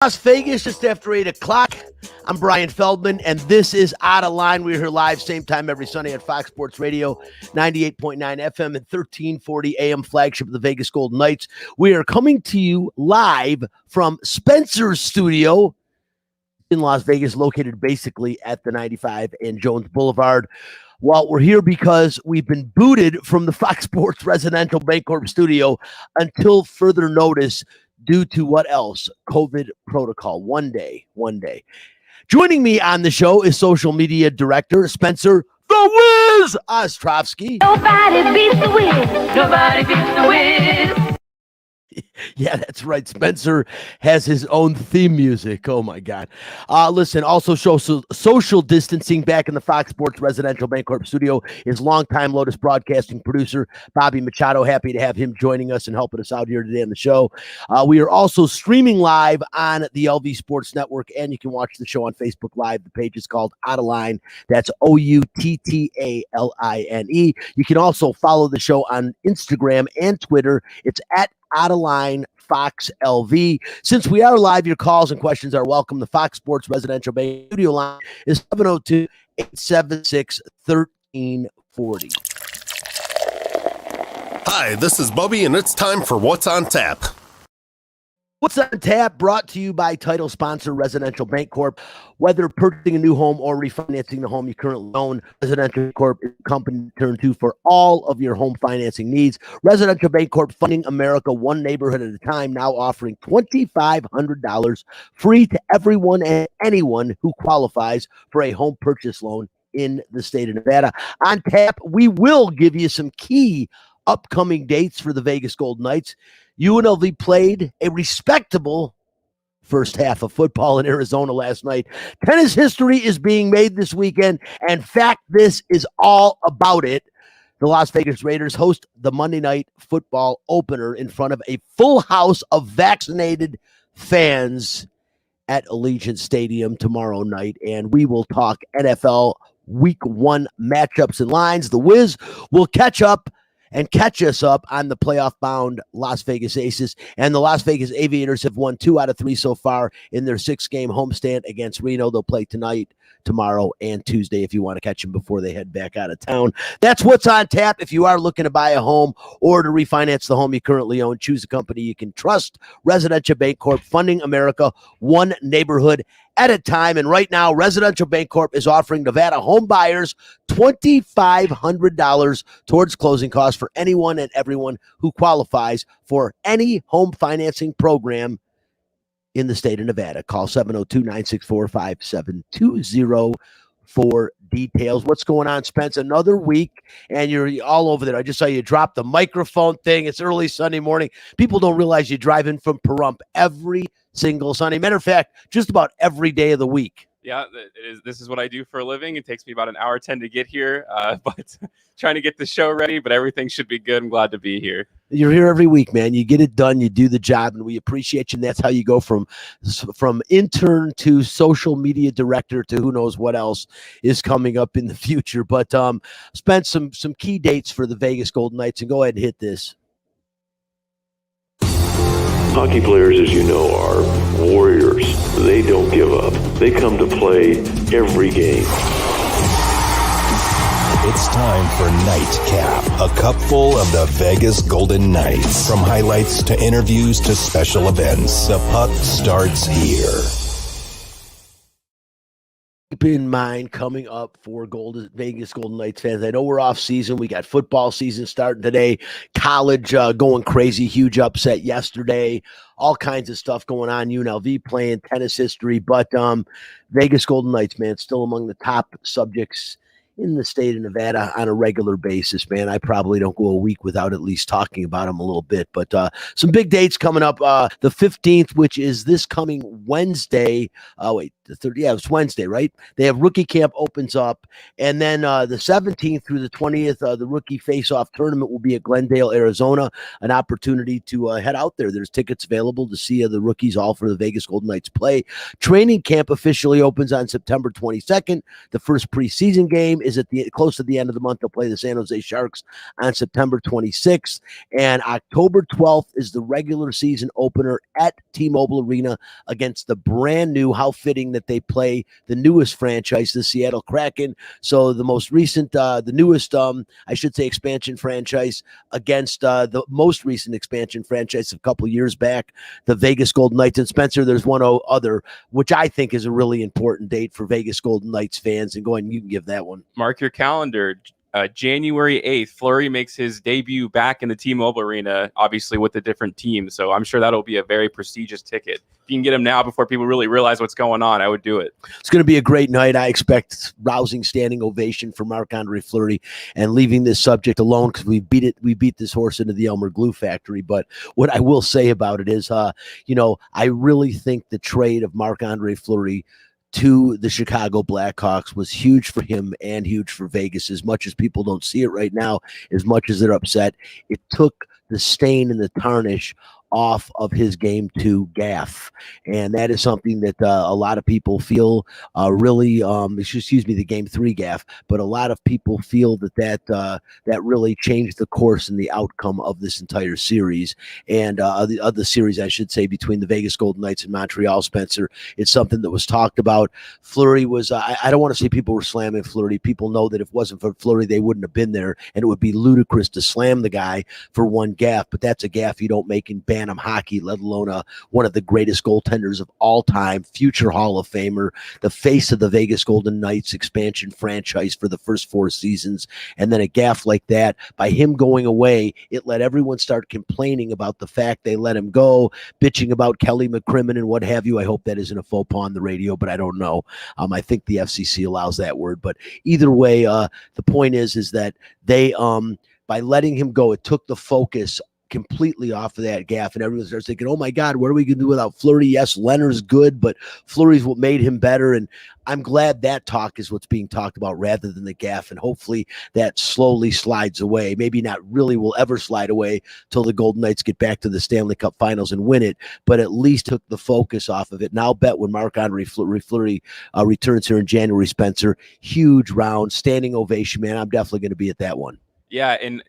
Las Vegas, just after 8 o'clock. I'm Brian Feldman, and this is Outta Line. We're here live, same time every Sunday at Fox Sports Radio, 98.9 FM and 1340 AM, flagship of the Vegas Golden Knights. We are coming to you live from Spencer's studio in Las Vegas, located basically at the 95 and Jones Boulevard. Well, we're here because we've been booted from the Fox Sports Residential Bancorp studio until further notice due to what else? COVID protocol. One day. Joining me on the show is social media director Spencer "The Wiz" Ostrovsky. Nobody beats the Wiz. Nobody beats the Wiz. Yeah, that's right. Spencer has his own theme music. Oh, my God. Listen, also social distancing back in the Fox Sports Residential Bancorp studio is longtime Lotus Broadcasting producer Bobby Machado. Happy to have him joining us and helping us out here today on the show. We are also streaming live on the LV Sports Network, and you can watch the show on Facebook Live. The page is called Outta Line. That's OUTTALINE. You can also follow the show on Instagram and Twitter. It's at Outta Line Fox LV. Since we are live, your calls and questions are welcome. The Fox Sports Residential Bank studio line is 702-876-1340. Hi, this is Bubby, and it's time for What's on Tap. What's on Tap, brought to you by title sponsor Residential Bancorp. Whether purchasing a new home or refinancing the home you currently own, Residential Bancorp is the company to turn to for all of your home financing needs. Residential Bancorp, funding America one neighborhood at a time, now offering $2,500 free to everyone and anyone who qualifies for a home purchase loan in the state of Nevada. On Tap, we will give you some key upcoming dates for the Vegas Golden Knights. UNLV played a respectable first half of football in Arizona last night. Tennis history is being made this weekend. In fact, this is all about it. The Las Vegas Raiders host the Monday Night Football opener in front of a full house of vaccinated fans at Allegiant Stadium tomorrow night. And we will talk NFL Week 1 matchups and lines. The Wiz will catch us up on the playoff-bound Las Vegas Aces. And the Las Vegas Aviators have won 2 out of 3 so far in their 6-game homestand against Reno. They'll play tonight, tomorrow, and Tuesday if you want to catch them before they head back out of town. That's what's on tap. If you are looking to buy a home or to refinance the home you currently own, choose a company you can trust. Residential Bancorp, funding America one neighborhood at a time. And right now, Residential Bancorp is offering Nevada home buyers $2,500 towards closing costs for anyone and everyone who qualifies for any home financing program in the state of Nevada. Call 702-964-5720 for details. What's going on, Spence? Another week, and you're all over there. I just saw you drop the microphone thing. It's early Sunday morning. People don't realize you drive in from Pahrump every single Sunday. Matter of fact, just about every day of the week. Yeah, this is what I do for a living. It takes me about an hour 10 to get here, but trying to get the show ready, but everything should be good. I'm glad to be here. You're here every week, man. You get it done. You do the job, and we appreciate you. And that's how you go from intern to social media director to who knows what else is coming up in the future. But spent some key dates for the Vegas Golden Knights, and go ahead and hit this. Hockey players, as you know, are warriors. They don't give up. They come to play every game. It's time for Nightcap, a cupful of the Vegas Golden Knights. From highlights to interviews to special events, the puck starts here. Keep in mind, coming up for Vegas Golden Knights fans, I know we're off season. We got football season starting today, college going crazy, huge upset yesterday, all kinds of stuff going on. UNLV playing, tennis history, but Vegas Golden Knights, man, still among the top subjects in the state of Nevada on a regular basis, man. I probably don't go a week without at least talking about them a little bit, but some big dates coming up. The 15th, which is this coming Wednesday. the 30th. Yeah, it's Wednesday, right? They have rookie camp opens up, and then the 17th through the 20th, the rookie face-off tournament will be at Glendale, Arizona. An opportunity to head out there. There's tickets available to see the rookies all for the Vegas Golden Knights play. Training camp officially opens on September 22nd. The first preseason game is close to the end of the month. They'll play the San Jose Sharks on September 26th, and October 12th is the regular season opener at T-Mobile Arena against the brand new, how fitting that they play the newest franchise, the Seattle Kraken. So the most recent, the newest, I should say, expansion franchise against the most recent expansion franchise a couple years back, the Vegas Golden Knights. And Spencer, there's one other, which I think is a really important date for Vegas Golden Knights fans. And go ahead and you can give that one. Mark your calendar. January 8th, Fleury makes his debut back in the T-Mobile Arena, obviously with a different team. So I'm sure that'll be a very prestigious ticket. If you can get him now before people really realize what's going on, I would do it. It's going to be a great night. I expect rousing standing ovation for Marc-Andre Fleury. And leaving this subject alone, because we beat this horse into the Elmer Glue factory. But what I will say about it is, I really think the trade of Marc-Andre Fleury to the Chicago Blackhawks was huge for him and huge for Vegas. As much as people don't see it right now, as much as they're upset, it took the stain and the tarnish off of his game 2 gaffe, and that is something that a lot of people feel the game 3 gaffe, but a lot of people feel that really changed the course and the outcome of this entire series, and the series, I should say, between the Vegas Golden Knights and Montreal. Spencer, it's something that was talked about. Fleury was I don't want to say people were slamming Fleury. People know that if it wasn't for Fleury, they wouldn't have been there, and it would be ludicrous to slam the guy for one gaffe, but that's a gaffe you don't make in Bantam hockey, let alone one of the greatest goaltenders of all time, future Hall of Famer, the face of the Vegas Golden Knights expansion franchise for the first 4 seasons. And then a gaffe like that, by him going away, it let everyone start complaining about the fact they let him go, bitching about Kelly McCrimmon and what have you. I hope that isn't a faux pas on the radio, but I don't know. I think the FCC allows that word. But either way, the point is that they, by letting him go, it took the focus completely off of that gaffe, and everyone starts thinking, oh my God, what are we going to do without Fleury? Yes, Leonard's good, but Fleury's what made him better, and I'm glad that talk is what's being talked about rather than the gaffe, and hopefully that slowly slides away. Maybe not really will ever slide away till the Golden Knights get back to the Stanley Cup Finals and win it, but at least took the focus off of it. And I'll bet when Marc-Andre Fleury returns here in January, Spencer, huge round, standing ovation, man. I'm definitely going to be at that one. Yeah, and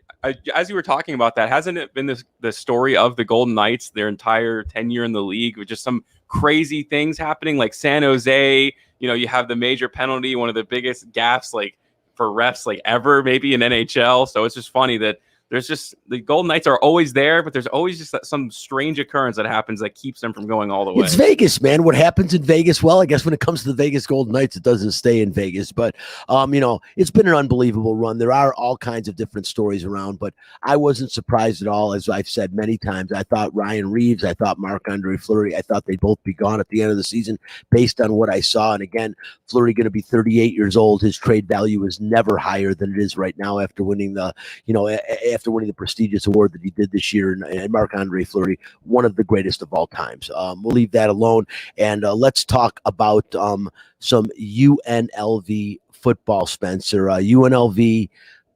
as you were talking about that, hasn't it been the story of the Golden Knights their entire tenure in the league with just some crazy things happening, like San Jose? You have the major penalty, one of the biggest gaffes for refs ever, maybe in NHL. So it's just funny that there's just the Golden Knights are always there, but there's always just some strange occurrence that happens that keeps them from going all the way. It's Vegas, man. What happens in Vegas? Well, I guess when it comes to the Vegas Golden Knights, it doesn't stay in Vegas. But, it's been an unbelievable run. There are all kinds of different stories around, but I wasn't surprised at all. As I've said many times, I thought Ryan Reeves, I thought Marc-Andre Fleury, I thought they'd both be gone at the end of the season based on what I saw. And again, Fleury going to be 38 years old. His trade value is never higher than it is right now after winning the prestigious award that he did this year. And Marc-Andre Fleury, one of the greatest of all times. We'll leave that alone. And let's talk about some UNLV football, Spencer. UNLV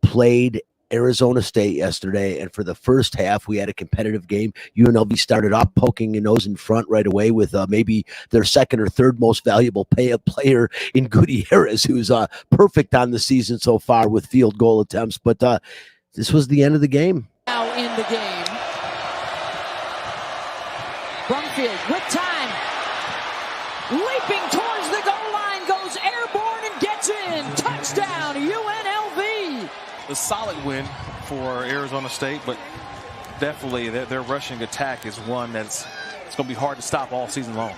played Arizona State yesterday, and for the first half, we had a competitive game. UNLV started off poking your nose in front right away with maybe their second or third most valuable player in Goody Harris, who's perfect on the season so far with field goal attempts. But this was the end of the game. Now in the game. Brumfield with time. Leaping towards the goal line, goes airborne and gets in. Touchdown, UNLV. A solid win for Arizona State, but definitely their rushing attack is one it's going to be hard to stop all season long.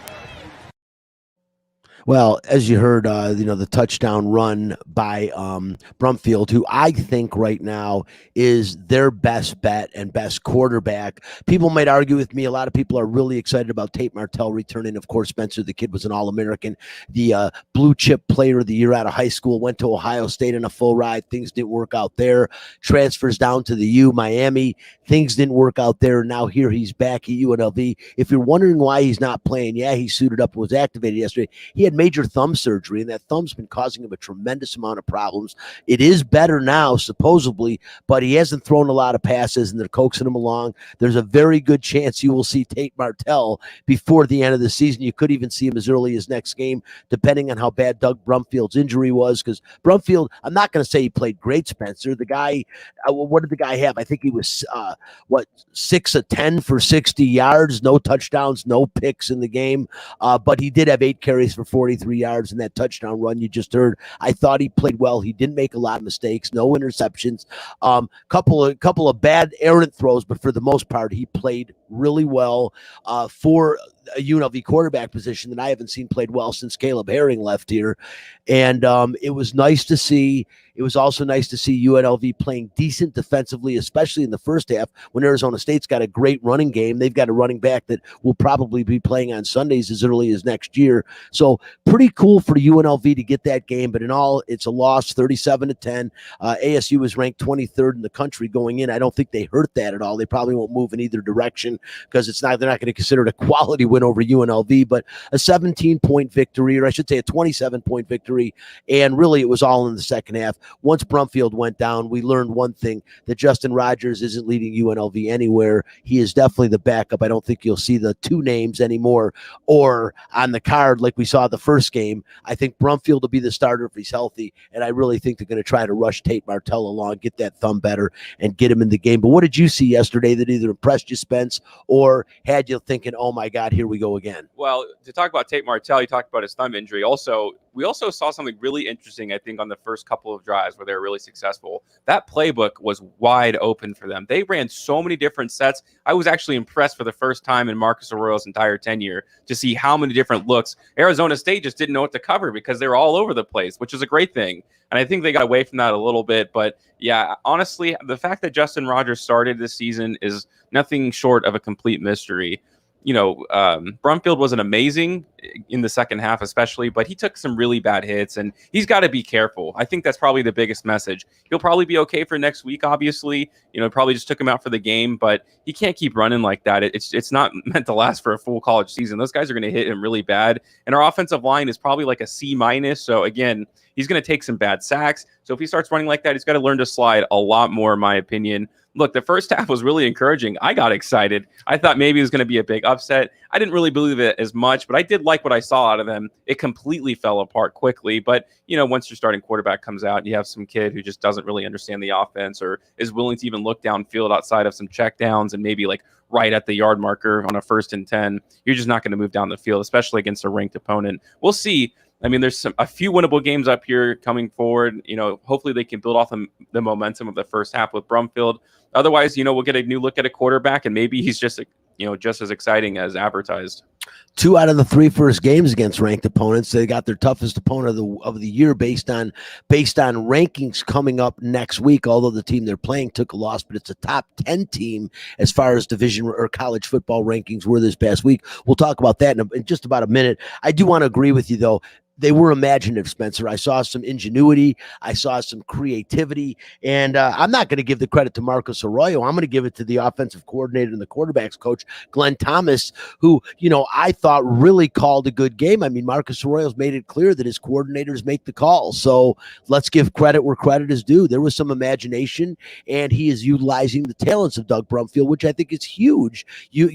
Well, as you heard, the touchdown run by Brumfield, who I think right now is their best bet and best quarterback. People might argue with me. A lot of people are really excited about Tate Martell returning. Of course, Spencer, the kid was an All-American, the blue chip player of the year out of high school, went to Ohio State in a full ride. Things didn't work out there. Transfers down to the U, Miami. Things didn't work out there. Now here he's back at UNLV. If you're wondering why he's not playing, yeah, he suited up and was activated yesterday. He had major thumb surgery, and that thumb's been causing him a tremendous amount of problems. It is better now, supposedly, but he hasn't thrown a lot of passes, and they're coaxing him along. There's a very good chance you will see Tate Martell before the end of the season. You could even see him as early as next game, depending on how bad Doug Brumfield's injury was, because Brumfield, I'm not going to say he played great, Spencer. The guy, what did the guy have? I think he was, 6 of 10 for 60 yards, no touchdowns, no picks in the game. But he did have 8 carries for 43 yards in that touchdown run you just heard. I thought he played well. He didn't make a lot of mistakes, no interceptions, couple of bad errant throws, but for the most part, he played really well for a UNLV quarterback position that I haven't seen played well since Caleb Herring left here. And it was nice to see. It was also nice to see UNLV playing decent defensively, especially in the first half when Arizona State's got a great running game. They've got a running back that will probably be playing on Sundays as early as next year. So pretty cool for UNLV to get that game. But in all, it's a loss, 37-10. ASU was ranked 23rd in the country going in. I don't think they hurt that at all. They probably won't move in either direction because they're not going to consider it a quality win over UNLV, but a 17-point victory, or I should say a 27-point victory. And really, it was all in the second half. Once Brumfield went down, we learned one thing, that Justin Rogers isn't leading UNLV anywhere. He is definitely the backup. I don't think you'll see the 2 names anymore or on the card like we saw the first game. I think Brumfield will be the starter if he's healthy, and I really think they're going to try to rush Tate Martell along, get that thumb better, and get him in the game. But what did you see yesterday that either impressed you, Spence, or had you thinking, oh my God, here we go again? Well, to talk about Tate Martell, you talked about his thumb injury. We also saw something really interesting, I think, on the first couple of drives where they were really successful. That playbook was wide open for them. They ran so many different sets. I was actually impressed for the first time in Marcus Arroyo's entire tenure to see how many different looks. Arizona State just didn't know what to cover because they were all over the place, which is a great thing. And I think they got away from that a little bit. But yeah, honestly, the fact that Justin Rogers started this season is nothing short of a complete mystery. Brumfield wasn't amazing in the second half, especially, but he took some really bad hits, and he's got to be careful. I think that's probably the biggest message. He'll probably be okay for next week, obviously. Probably just took him out for the game, but he can't keep running like that. It's not meant to last for a full college season. Those guys are going to hit him really bad, and our offensive line is probably like a C-. So again, he's going to take some bad sacks. So if he starts running like that, he's got to learn to slide a lot more, in my opinion. Look, the first half was really encouraging. I got excited. I thought maybe it was going to be a big upset. I didn't really believe it as much, but I did like what I saw out of them. It completely fell apart quickly. But, once your starting quarterback comes out, you have some kid who just doesn't really understand the offense or is willing to even look downfield outside of some checkdowns and maybe like right at the yard marker on a 1st and 10. You're just not going to move down the field, especially against a ranked opponent. We'll see. I mean, there's a few winnable games up here coming forward. Hopefully they can build off the momentum of the first half with Brumfield. Otherwise, we'll get a new look at a quarterback, and maybe he's just as exciting as advertised. 2 out of the 3 first games against ranked opponents. They got their toughest opponent of the year based on rankings coming up next week. Although the team they're playing took a loss, but it's a top 10 team as far as division or college football rankings were this past week. We'll talk about that in just about a minute. I do want to agree with you though. They were imaginative, Spencer. I saw some ingenuity. I saw some creativity. And I'm not going to give the credit to Marcus Arroyo. I'm going to give it to the offensive coordinator and the quarterback's coach, Glenn Thomas, who, I thought really called a good game. I mean, Marcus Arroyo's made it clear that his coordinators make the calls. So let's give credit where credit is due. There was some imagination, and he is utilizing the talents of Doug Brumfield, which I think is huge. You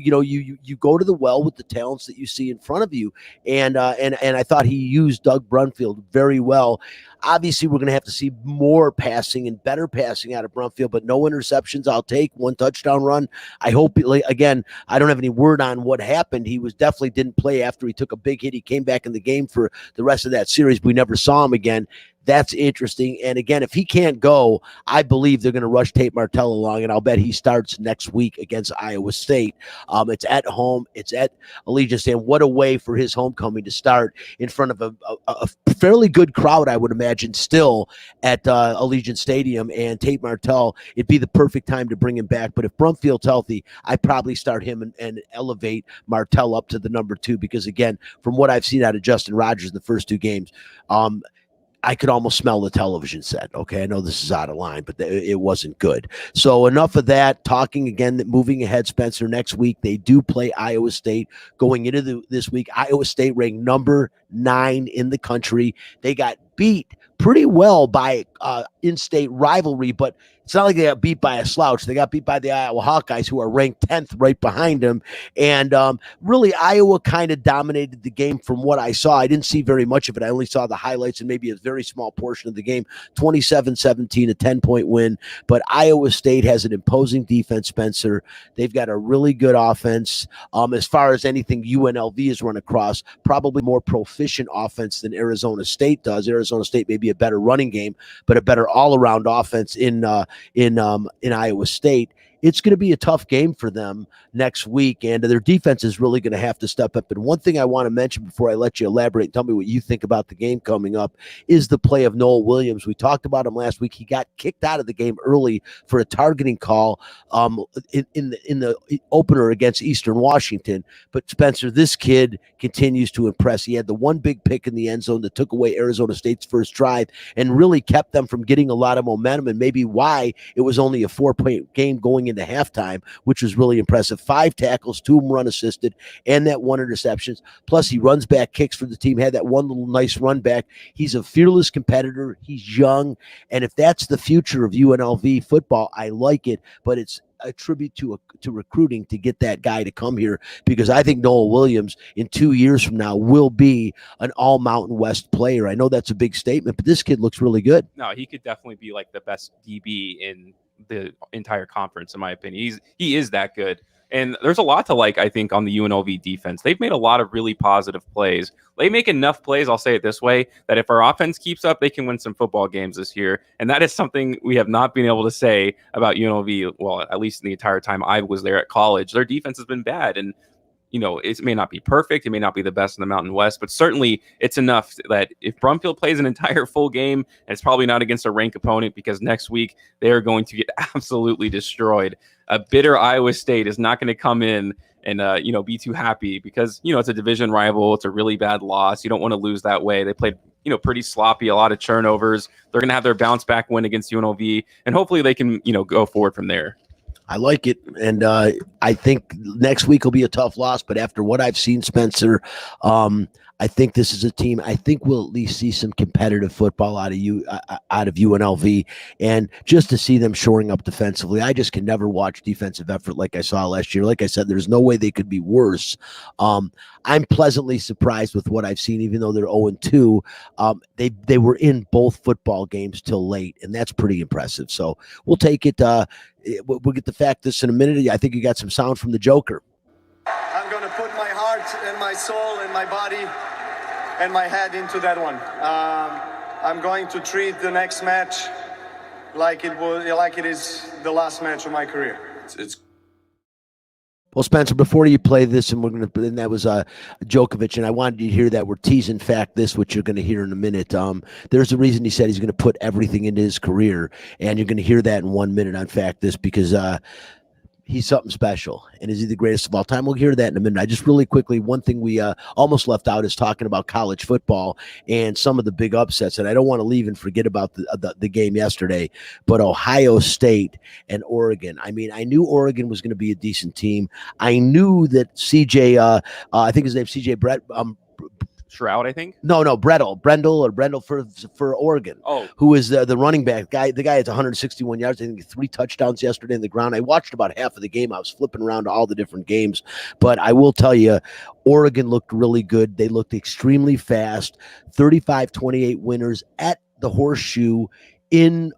go to the well with the talents that you see in front of you. And I thought he used Doug Brumfield very well. Obviously, we're going to have to see more passing and better passing out of Brumfield, but no interceptions. I'll take 1 touchdown run. I hope, again, I don't have any word on what happened. He definitely didn't play after he took a big hit. He came back in the game for the rest of that series. We never saw him again. That's interesting. And again, if he can't go, I believe they're going to rush Tate Martell along, and I'll bet he starts next week against Iowa State. It's at home. It's at Allegiant Stadium. What a way for his homecoming to start in front of a fairly good crowd, I would imagine, still at Allegiant Stadium. And Tate Martell, it'd be the perfect time to bring him back. But if Brumfield's healthy, I'd probably start him and elevate Martell up to the number 2 because, again, from what I've seen out of Justin Rogers in the first 2 games, I could almost smell the television set. Okay, I know this is out of line, but it wasn't good. So enough of that. Talking again, that moving ahead, Spencer, next week they do play Iowa State. Going into this week, Iowa State ranked number 9 in the country. They got beat pretty well by in-state rivalry, but it's not like they got beat by a slouch. They got beat by the Iowa Hawkeyes, who are ranked 10th right behind them. And really, Iowa kind of dominated the game from what I saw. I didn't see very much of it. I only saw the highlights and maybe a very small portion of the game. 27-17, a 10-point win. But Iowa State has an imposing defense, Spencer. They've got a really good offense. As far as anything UNLV has run across, probably more proficient offense than Arizona State does. Arizona State may be a better running game, but a better all-around offense in Iowa State. It's going to be a tough game for them next week, and their defense is really going to have to step up. And one thing I want to mention before I let you elaborate and tell me what you think about the game coming up is the play of Noel Williams. We talked about him last week. He got kicked out of the game early for a targeting call in the opener against Eastern Washington. But Spencer, this kid continues to impress. He had the one big pick in the end zone that took away Arizona State's first drive and really kept them from getting a lot of momentum, and maybe why it was only a 4-point game going into halftime, which was really impressive. 5 tackles, 2 of them run assisted, and that 1 interceptions. Plus, he runs back kicks for the team, had that one little nice run back. He's a fearless competitor. He's young, and if that's the future of UNLV football, I like it, but it's a tribute to recruiting to get that guy to come here, because I think Noel Williams in 2 years from now will be an all Mountain West player. I know that's a big statement, but this kid looks really good. No, he could definitely be like the best DB in the entire conference, in my opinion. He is that good. And there's a lot to like, I think, on the UNLV defense. They've made a lot of really positive plays. They make enough plays, I'll say it this way, that if our offense keeps up, they can win some football games this year. And that is something we have not been able to say about UNLV, well, at least in the entire time I was there at college. Their defense has been bad. And it may not be perfect. It may not be the best in the Mountain West, but certainly it's enough that if Brumfield plays an entire full game, and it's probably not against a ranked opponent, because next week they are going to get absolutely destroyed. A bitter Iowa State is not going to come in and be too happy, because it's a division rival. It's a really bad loss. You don't want to lose that way. They played pretty sloppy, a lot of turnovers. They're going to have their bounce back win against UNLV, and hopefully they can go forward from there. I like it, and I think next week will be a tough loss. But after what I've seen, Spencer, I think this is a team. I think we'll at least see some competitive football out of UNLV, and just to see them shoring up defensively. I just can never watch defensive effort like I saw last year. Like I said, there's no way they could be worse. I'm pleasantly surprised with what I've seen, even though they're 0-2. They were in both football games till late, and that's pretty impressive. So we'll take it. We'll get the fact this in a minute. I think you got some sound from the Joker. I'm going to put my heart and my soul and my body and my head into that one. I'm going to treat the next match like it is the last match of my career. Well, Spencer, before you play this, and that was Djokovic, and I wanted you to hear that we're teasing fact this, which you're going to hear in a minute. There's a reason he said he's going to put everything into his career, and you're going to hear that in 1 minute on fact this, because he's something special. And is he the greatest of all time? We'll hear that in a minute. I just really quickly, one thing we almost left out is talking about college football and some of the big upsets. And I don't want to leave and forget about the game yesterday, but Ohio State and Oregon. I mean, I knew Oregon was going to be a decent team. I knew that CJ, I think his name's CJ Brett, Shroud, I think. No, Brendel for Oregon. Oh, who is the running back guy? The guy has 161 yards. I think 3 touchdowns yesterday in the ground. I watched about half of the game. I was flipping around to all the different games, but I will tell you, Oregon looked really good. They looked extremely fast. 35-28 winners at the Horseshoe in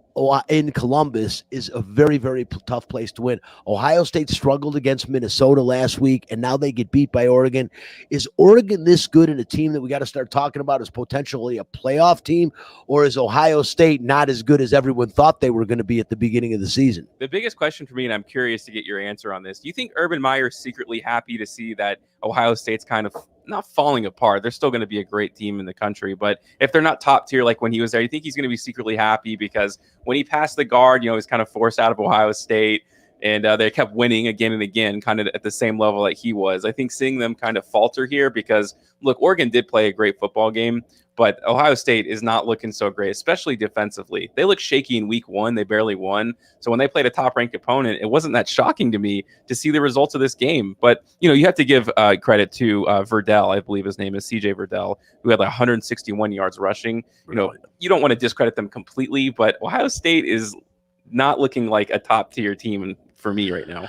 Columbus is a very, very tough place to win. Ohio State struggled against Minnesota last week, and now they get beat by Oregon. Is Oregon this good in a team that we got to start talking about as potentially a playoff team, or is Ohio State not as good as everyone thought they were going to be at the beginning of the season? The biggest question for me, and I'm curious to get your answer on this, do you think Urban Meyer is secretly happy to see that Ohio State's kind of not falling apart? They're still going to be a great team in the country, but if they're not top tier like when he was there, you think he's going to be secretly happy because when he passed the guard, he's kind of forced out of Ohio State, And they kept winning again and again, kind of at the same level that he was. I think seeing them kind of falter here because, look, Oregon did play a great football game, but Ohio State is not looking so great, especially defensively. They looked shaky in week 1. They barely won. So when they played a top-ranked opponent, it wasn't that shocking to me to see the results of this game. But, you have to give credit to Verdell, I believe his name is CJ Verdell, who had like 161 yards rushing. You don't want to discredit them completely, but Ohio State is not looking like a top-tier team for me right now.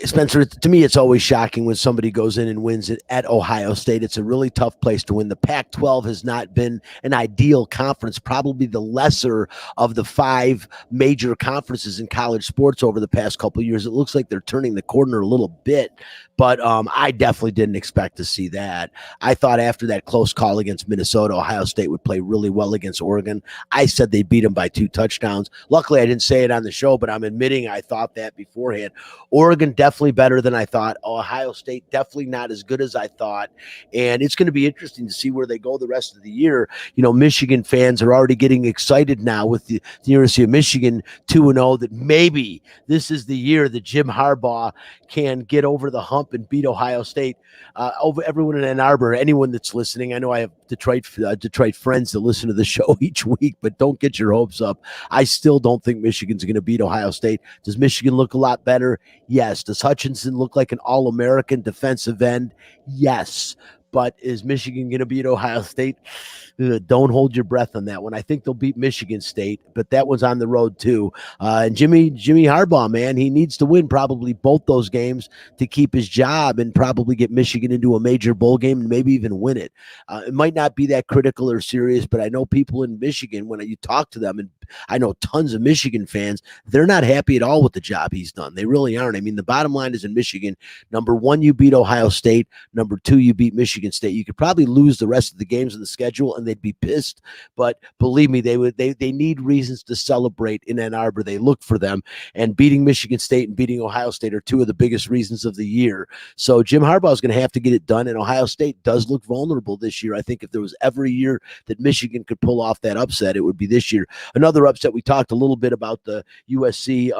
Spencer, to me, it's always shocking when somebody goes in and wins it at Ohio State. It's a really tough place to win. The Pac-12 has not been an ideal conference, probably the lesser of the 5 major conferences in college sports over the past couple of years. It looks like they're turning the corner a little bit, but I definitely didn't expect to see that. I thought after that close call against Minnesota, Ohio State would play really well against Oregon. I said they beat them by 2 touchdowns. Luckily, I didn't say it on the show, but I'm admitting I thought that beforehand. Oregon definitely better than I thought. Ohio State definitely not as good as I thought. And it's going to be interesting to see where they go the rest of the year. Michigan fans are already getting excited now with the University of Michigan 2-0 that maybe this is the year that Jim Harbaugh can get over the hump and beat Ohio State. Over everyone in Ann Arbor, anyone that's listening, I know I have Detroit friends that listen to the show each week, but don't get your hopes up. I still don't think Michigan's going to beat Ohio State. Does Michigan look a lot better? Yes. Does Hutchinson look like an All-American defensive end? Yes. But is Michigan going to beat Ohio State? Don't hold your breath on that one. I think they'll beat Michigan State, but that one's on the road too. And Jimmy Harbaugh, man, he needs to win probably both those games to keep his job and probably get Michigan into a major bowl game and maybe even win it. It might not be that critical or serious, but I know people in Michigan, when you talk to them, and I know tons of Michigan fans, they're not happy at all with the job he's done. They really aren't. I mean, the bottom line is in Michigan, number 1, you beat Ohio State. Number 2, you beat Michigan State. You could probably lose the rest of the games in the schedule and they'd be pissed. But believe me, they need reasons to celebrate in Ann Arbor. They look for them. And beating Michigan State and beating Ohio State are 2 of the biggest reasons of the year. So Jim Harbaugh is going to have to get it done. And Ohio State does look vulnerable this year. I think if there was ever a year that Michigan could pull off that upset, it would be this year. Another upset, we talked a little bit about the USC,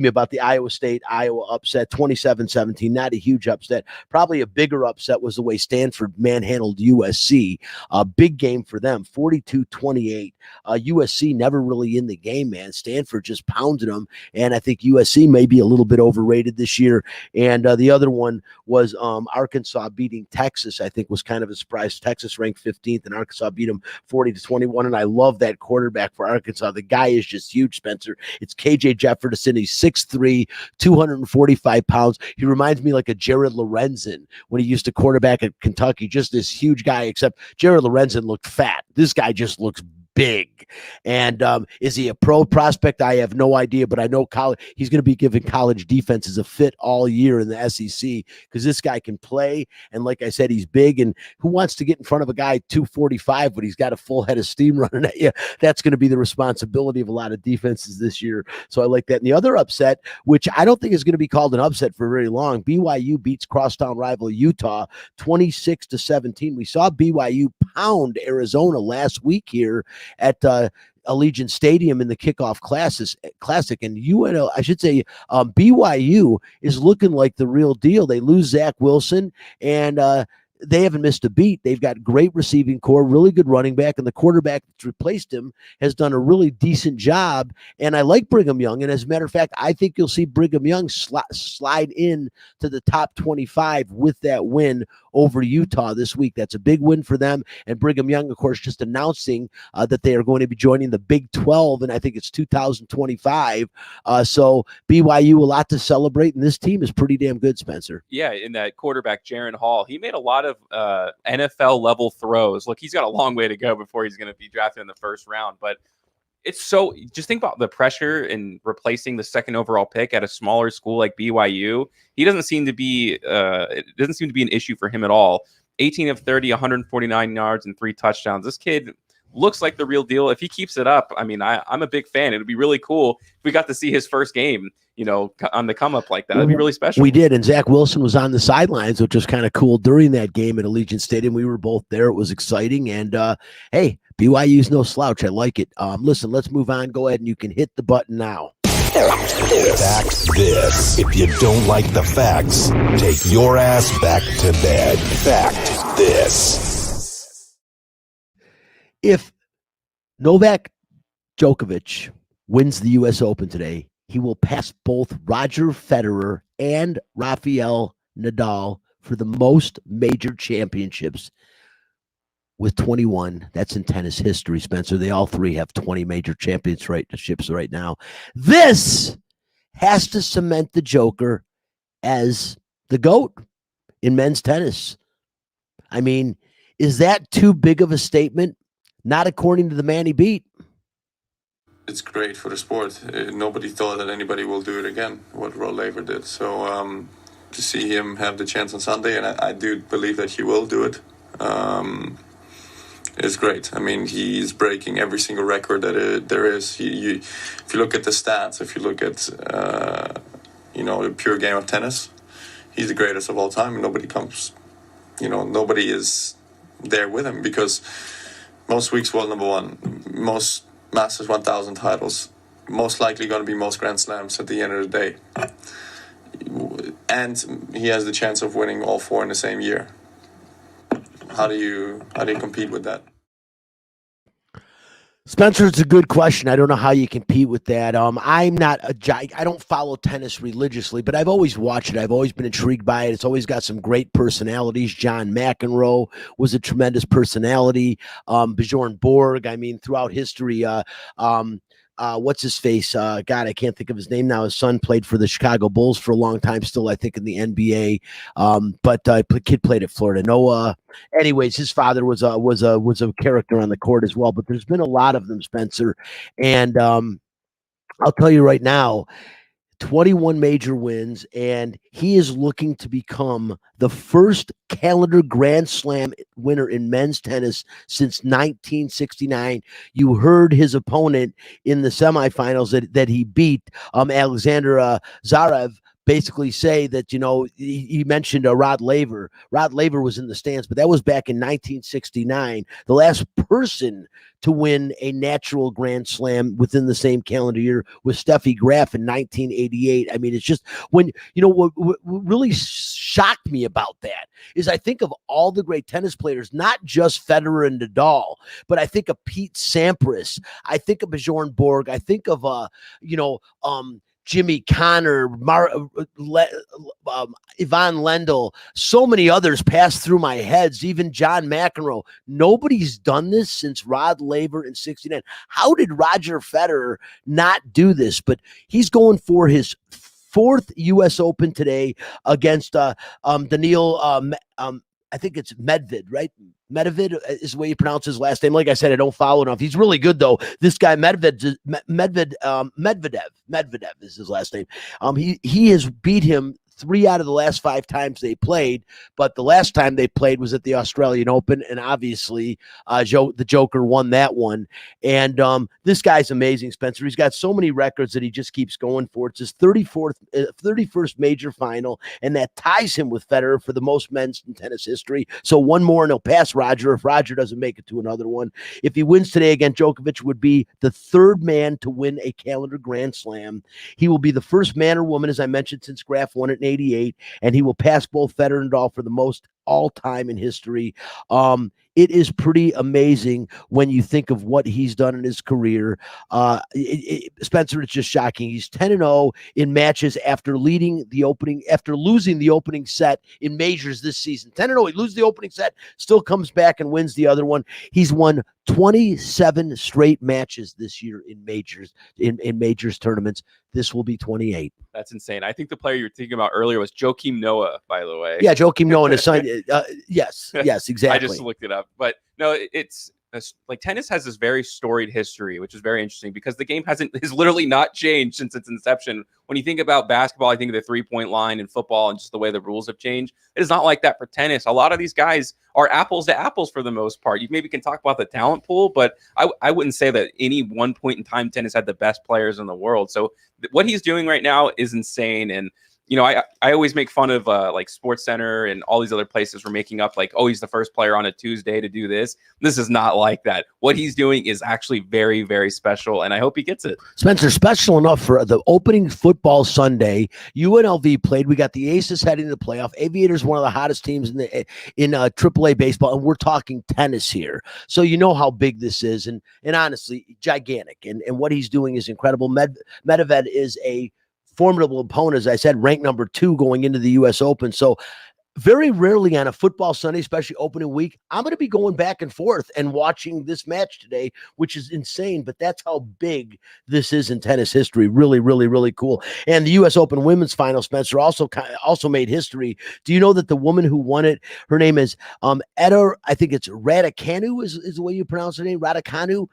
about the Iowa upset, 27-17, not a huge upset. Probably a bigger upset was the way Stanford manhandled USC. A big game for them, 42-28. USC never really in the game, man. Stanford just pounded them, and I think USC may be a little bit overrated this year. And the other one was Arkansas beating Texas. I think was kind of a surprise. Texas ranked 15th, and Arkansas beat them 40-21. And I love that quarterback for Arkansas. The guy is just huge, Spencer. It's KJ Jefferson. He's 6'3", 245 pounds. He reminds me like a Jared Lorenzen when he used to quarterback at Kentucky. Just this huge guy, except Jared Lorenzen looked fat. This guy just looks big. And is he a pro prospect? I have no idea, but I know he's going to be giving college defenses a fit all year in the SEC because this guy can play. And like I said, he's big. And who wants to get in front of a guy 245 when he's got a full head of steam running at you? That's going to be the responsibility of a lot of defenses this year. So I like that. And the other upset, which I don't think is going to be called an upset for very long, BYU beats crosstown rival Utah 26-17. We saw BYU pound Arizona last week here at Allegiant Stadium in the kickoff classic, and BYU is looking like the real deal. They lose Zach Wilson, and they haven't missed a beat. They've got great receiving core, really good running back, and the quarterback that's replaced him has done a really decent job. And I like Brigham Young. And as a matter of fact, I think you'll see Brigham Young slide in to the top 25 with that win over Utah this week. That's a big win for them. And Brigham Young, of course, just announcing that they are going to be joining the Big 12, and I think it's 2025. So BYU, a lot to celebrate, and this team is pretty damn good, Spencer. Yeah, in that quarterback, Jaron Hall, he made a lot of NFL level throws. Look, he's got a long way to go before he's going to be drafted in the first round, but it's so, just think about the pressure in replacing the second overall pick at a smaller school like BYU. It doesn't seem to be an issue for him at all. 18 of 30, 149 yards and 3 touchdowns. This kid looks like the real deal. If he keeps it up, I mean, I'm a big fan. It'd be really cool if we got to see his first game, on the come up like that. That'd be really special. We did, and Zach Wilson was on the sidelines, which was kind of cool during that game at Allegiant Stadium. We were both there. It was exciting, and hey, BYU's no slouch. I like it. Listen, let's move on. Go ahead and you can hit the button now. Fact this. If you don't like the facts, take your ass back to bed. Fact this. If Novak Djokovic wins the U.S. Open today, he will pass both Roger Federer and Rafael Nadal for the most major championships with 21. That's in tennis history, Spencer. They all three have 20 major championships right now. This has to cement the Joker as the GOAT in men's tennis. I mean, is that too big of a statement? Not according to the man he beat. It's great for the sport. Nobody thought that anybody will do it again, what Rod Laver did. So to see him have the chance on Sunday, and I do believe that he will do it, is great. I mean, he's breaking every single record that there is. If you look at the stats, if you look at the pure game of tennis, he's the greatest of all time, and nobody is there with him, because most weeks world number one, most Masters 1000 titles, most likely going to be most Grand Slams at the end of the day, and he has the chance of winning all four in the same year. How do you compete with that? Spencer, it's a good question. I don't know how you compete with that. I'm not I don't follow tennis religiously, but I've always watched it. I've always been intrigued by it. It's always got some great personalities. John McEnroe was a tremendous personality. Bjorn Borg. I mean, throughout history, what's his face? God, I can't think of his name now. His son played for the Chicago Bulls for a long time, still, I think, in the NBA. But kid played at Florida. Noah. Anyways, his father was a character on the court as well. But there's been a lot of them, Spencer. And I'll tell you right now, 21 major wins, and he is looking to become the first calendar Grand Slam winner in men's tennis since 1969. You heard his opponent in the semifinals that he beat, Alexander Zverev, basically say that, he mentioned Rod Laver. Rod Laver was in the stands, but that was back in 1969. The last person to win a natural Grand Slam within the same calendar year was Steffi Graf in 1988. I mean, it's just what really shocked me about that is I think of all the great tennis players, not just Federer and Nadal, but I think of Pete Sampras. I think of Bjorn Borg. I think of, Jimmy Connor, Yvonne Lendl, so many others passed through my heads, even John McEnroe. Nobody's done this since Rod Laver in 69. How did Roger Federer not do this? But he's going for his fourth U.S. Open today against Daniil, I think it's Medvedev, right? Medvedev is the way you pronounce his last name. Like I said, I don't follow enough. He's really good, though. This guy, Medvedev is his last name. He has beat him 3 out of the last 5 times they played, but the last time they played was at the Australian Open, and obviously the Joker won that one. And this guy's amazing, Spencer. He's got so many records that he just keeps going for. It's his 31st major final, and that ties him with Federer for the most men's in tennis history. So one more, and he'll pass Roger if Roger doesn't make it to another one. If he wins today again, Djokovic would be the third man to win a calendar Grand Slam. He will be the first man or woman, as I mentioned, since Graf won it in 88, and he will pass both Federer and Nadal for the most all-time in history. It is pretty amazing when you think of what he's done in his career. Spencer, it's just shocking. He's 10-0 in matches after losing the opening set in majors this season. 10-0, he loses the opening set, still comes back and wins the other one. He's won 27 straight matches this year in majors, in majors tournaments. This will be 28. That's insane. I think the player you were thinking about earlier was Joakim Noah, by the way. Yeah, Joakim Noah and his son. Yes, exactly. I just looked it up. But no, it's like tennis has this very storied history, which is very interesting because the game has literally not changed since its inception. When you think about basketball, I think of the 3-point line and football and just the way the rules have changed. It is not like that for tennis. A lot of these guys are apples to apples for the most part. You maybe can talk about the talent pool, but I wouldn't say that any one point in time tennis had the best players in the world. So what he's doing right now is insane. And I always make fun of like Sports Center and all these other places for making up like, oh, he's the first player on a Tuesday to do this. This is not like that. What he's doing is actually very, very special, and I hope he gets it. Spencer, special enough for the opening football Sunday. UNLV played. We got the Aces heading to the playoff. Aviators, one of the hottest teams in AAA baseball, and we're talking tennis here. So you know how big this is, and honestly, gigantic. And what he's doing is incredible. Medvedev is a formidable opponent, as I said, ranked number 2 going into the U.S. Open. So very rarely on a football Sunday, especially opening week, I'm going to be going back and forth and watching this match today, which is insane, but that's how big this is in tennis history. Really, really, really cool. And the U.S. Open women's final, Spencer, also made history. Do you know that the woman who won it, her name is Etta, I think it's Raducanu is the way you pronounce her name, Raducanu.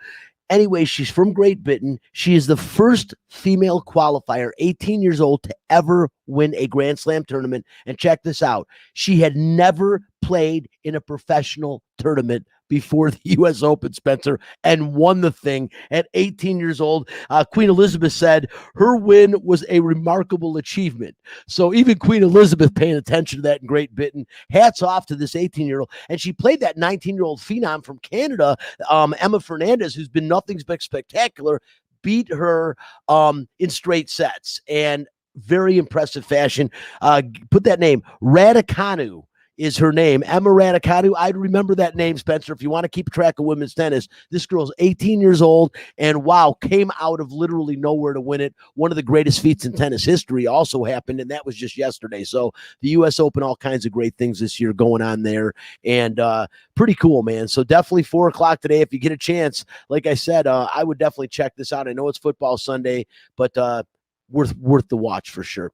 Anyway, she's from Great Britain. She is the first female qualifier, 18 years old, to ever win a Grand Slam tournament. And check this out. She had never played in a professional tournament before the U.S. Open, Spencer, and won the thing at 18 years old. Queen Elizabeth said her win was a remarkable achievement. So even Queen Elizabeth paying attention to that in Great Britain. Hats off to this 18-year-old. And she played that 19-year-old phenom from Canada, Emma Fernandez, who's been nothing but spectacular, beat her in straight sets. And very impressive fashion. Put that name, Raducanu is her name. Emma Raducanu. I'd remember that name, Spencer, if you want to keep track of women's tennis. This girl's 18 years old and wow, came out of literally nowhere to win it. One of the greatest feats in tennis history also happened, and that was just yesterday. So the U.S. Open, all kinds of great things this year going on there, and pretty cool, man. So definitely 4 o'clock today. If you get a chance, like I said, I would definitely check this out. I know it's football Sunday, but worth the watch for sure.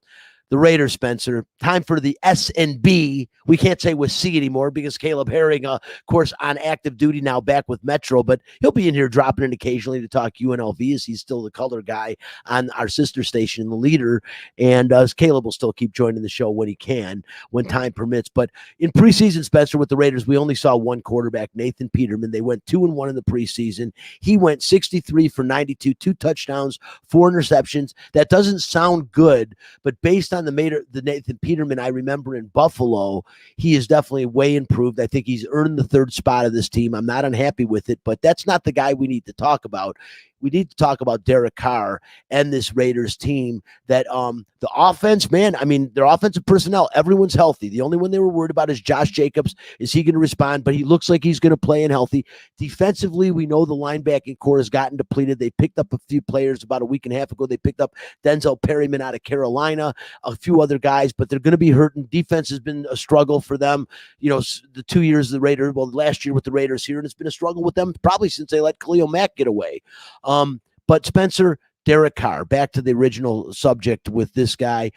The Raiders, Spencer, time for the S&B. We can't say with C anymore because Caleb Herring, of course, on active duty now back with Metro, but he'll be in here dropping in occasionally to talk UNLV as he's still the color guy on our sister station, The Leader, and Caleb will still keep joining the show when he can, when time permits. But in preseason, Spencer, with the Raiders, we only saw one quarterback, Nathan Peterman. They went 2-1 in the preseason. He went 63 for 92, 2 touchdowns, 4 interceptions. That doesn't sound good, but based on the Nathan Peterman I remember in Buffalo, he is definitely way improved. I think he's earned the 3rd spot of this team. I'm not unhappy with it, but that's not the guy we need to talk about. We need to talk about Derek Carr and this Raiders team that the offense, man, I mean, their offensive personnel, everyone's healthy. The only one they were worried about is Josh Jacobs. Is he going to respond? But he looks like he's going to play and healthy. Defensively, we know the linebacking core has gotten depleted. They picked up a few players about a week and a half ago. They picked up Denzel Perryman out of Carolina, a few other guys, but they're going to be hurting. Defense has been a struggle for them. You know, the 2 years of the Raiders, well, last year with the Raiders here, and it's been a struggle with them probably since they let Khalil Mack get away. But Spencer, Derek Carr, back to the original subject with this guy.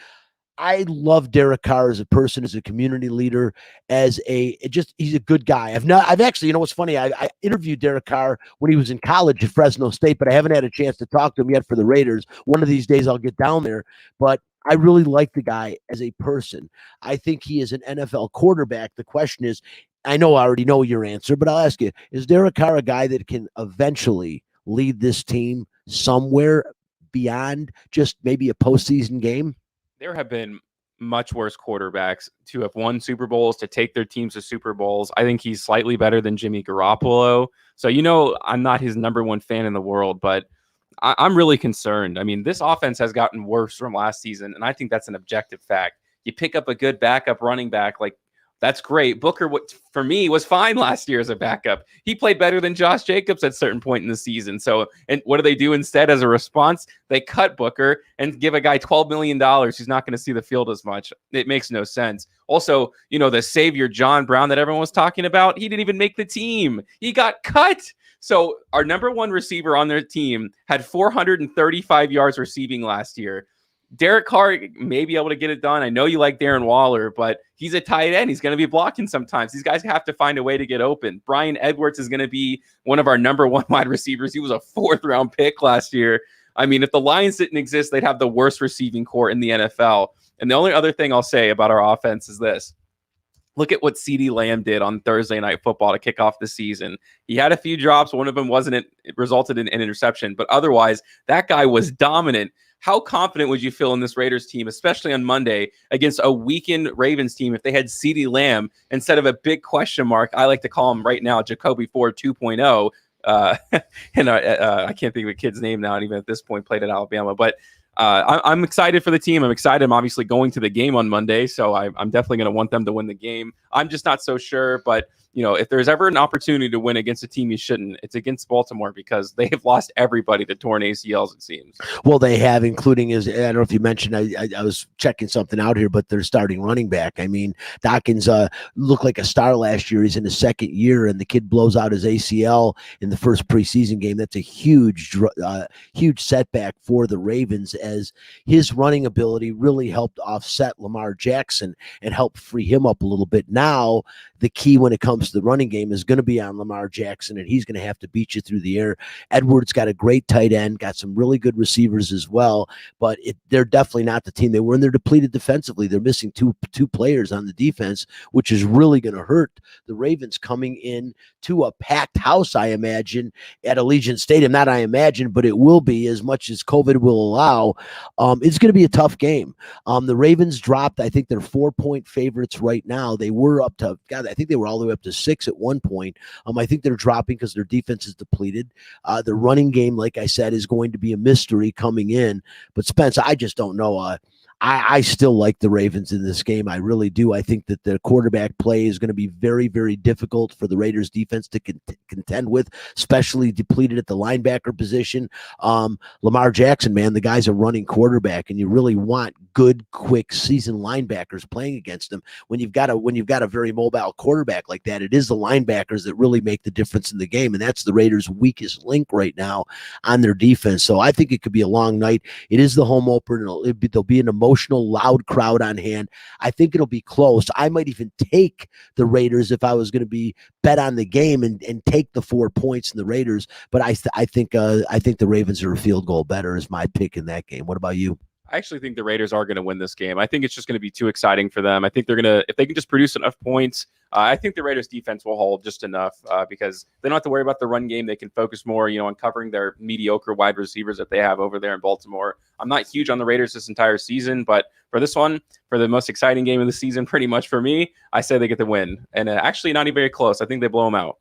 I love Derek Carr as a person, as a community leader, he's a good guy. I've actually, you know what's funny? I interviewed Derek Carr when he was in college at Fresno State, but I haven't had a chance to talk to him yet for the Raiders. One of these days I'll get down there, but I really like the guy as a person. I think he is an NFL quarterback. The question is, I already know your answer, but I'll ask you, is Derek Carr a guy that can eventually lead this team somewhere beyond just maybe a postseason game? There have been much worse quarterbacks to have won Super Bowls, to take their teams to Super Bowls. I think he's slightly better than Jimmy Garoppolo. So, I'm not his number one fan in the world, but I'm really concerned. I mean, this offense has gotten worse from last season, and I think that's an objective fact. You pick up a good backup running back, like, that's great. Booker, for me, was fine last year as a backup. He played better than Josh Jacobs at a certain point in the season. So, and what do they do instead as a response? They cut Booker and give a guy $12 million who's not going to see the field as much. It makes no sense. Also, the savior, John Brown, that everyone was talking about, he didn't even make the team. He got cut. So our number one receiver on their team had 435 yards receiving last year. Derek Carr may be able to get it done. I know you like Darren Waller, but he's a tight end. He's going to be blocking sometimes. These guys have to find a way to get open. Brian Edwards is going to be one of our number one wide receivers. He was a 4th-round pick last year. I mean, if the Lions didn't exist, they'd have the worst receiving core in the NFL. And the only other thing I'll say about our offense is this. Look at what CeeDee Lamb did on Thursday Night Football to kick off the season. He had a few drops. One of them it resulted in an interception, but otherwise, that guy was dominant. How confident would you feel in this Raiders team, especially on Monday against a weakened Ravens team, if they had CeeDee Lamb instead of a big question mark? I like to call him right now Jacoby Ford 2.0. And I can't think of a kid's name now, and even at this point played at Alabama. But I'm excited for the team. I'm excited. I'm obviously going to the game on Monday, so I'm definitely going to want them to win the game. I'm just not so sure, but if there's ever an opportunity to win against a team you shouldn't, it's against Baltimore, because they have lost everybody to torn ACLs, it seems. Well, they have, including, I don't know if you mentioned, I was checking something out here, but they're starting running back. I mean, Dawkins looked like a star last year. He's in his second year, and the kid blows out his ACL in the first preseason game. That's a huge setback for the Ravens, as his running ability really helped offset Lamar Jackson and help free him up a little bit. Now, the key when it comes to the running game is going to be on Lamar Jackson, and he's going to have to beat you through the air. Edwards got a great tight end, got some really good receivers as well, but they're definitely not the team they were, and they're depleted defensively. They're missing two players on the defense, which is really going to hurt the Ravens coming in to a packed house, I imagine, at Allegiant Stadium. Not I imagine, but it will be, as much as COVID will allow. It's going to be a tough game. The Ravens dropped, I think they're 4-point favorites right now. They were up to, God, I think they were all the way up to 6 at one point. I think they're dropping because their defense is depleted. The running game, like I said, is going to be a mystery coming in. But Spence, I just don't know. I still like the Ravens in this game. I really do. I think that the quarterback play is going to be very, very difficult for the Raiders defense to contend with, especially depleted at the linebacker position. Lamar Jackson, man, the guy's a running quarterback, and you really want good, quick, seasoned linebackers playing against him. When you've got a very mobile quarterback like that, it is the linebackers that really make the difference in the game, and that's the Raiders' weakest link right now on their defense. So I think it could be a long night. It is the home opener. There'll be an emotional, loud crowd on hand. I think it'll be close. I might even take the Raiders if I was going to be bet on the game and take the 4 points in the Raiders. But I think the Ravens are a field goal better is my pick in that game. What about you? I actually think the Raiders are going to win this game. I think it's just going to be too exciting for them. I think they're going to, if they can just produce enough points, I think the Raiders defense will hold just enough because they don't have to worry about the run game. They can focus more, on covering their mediocre wide receivers that they have over there in Baltimore. I'm not huge on the Raiders this entire season, but for this one, for the most exciting game of the season, pretty much for me, I say they get the win. And actually not even very close. I think they blow them out.